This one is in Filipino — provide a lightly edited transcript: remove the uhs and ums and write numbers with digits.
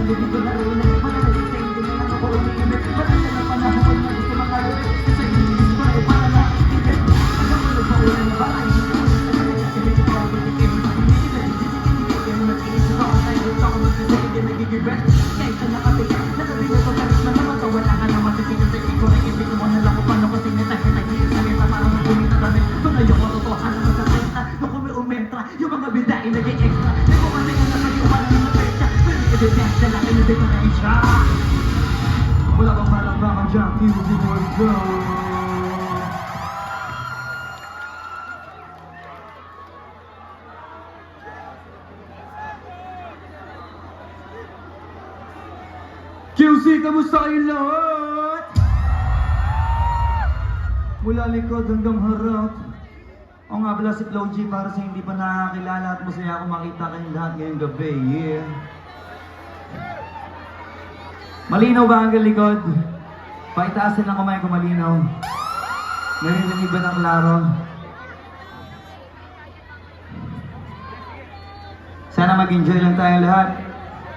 hindi ko narunong mananali sa hindi na lang ako umiimit. Marami na panahon na gusto makalabit sa inis ko ay para nakikigit. Hanggang mo nagpaulan na ba ay hindi ko nagsasalit. Kasi ito ako tikim sa kumigil. Hindi ko nag-iisip ako tayo gusto ako magsasagin nagigibet. Kahit sa nakatigil, natabi na ito talis na naman. Wala ka na matitigil sa iko na ibig mo na lang kung paano ko sinitahin. Nag-iisalita parang nagpunita damit. Kung ayoko totohan naman sa senta. Nung kumi umentra, yung mga bidain nag-i-extra. Nagkumanay nga na kayo wala na petsa. Pero i-defense na lang yung diferensya. Wala bang malambang dyan, music will go. QC, kamusta kayong lahat? Mula likod hanggang harap. Ako nga pala si Flo G para sa hindi pa nakakilala at masaya ako makita kayong lahat ngayong gabi, yeah. Malinaw ba ang likod? Paitaasin lang kamay kung malinaw. Narinig ba ng klaro? Sana mag-enjoy lang tayong lahat.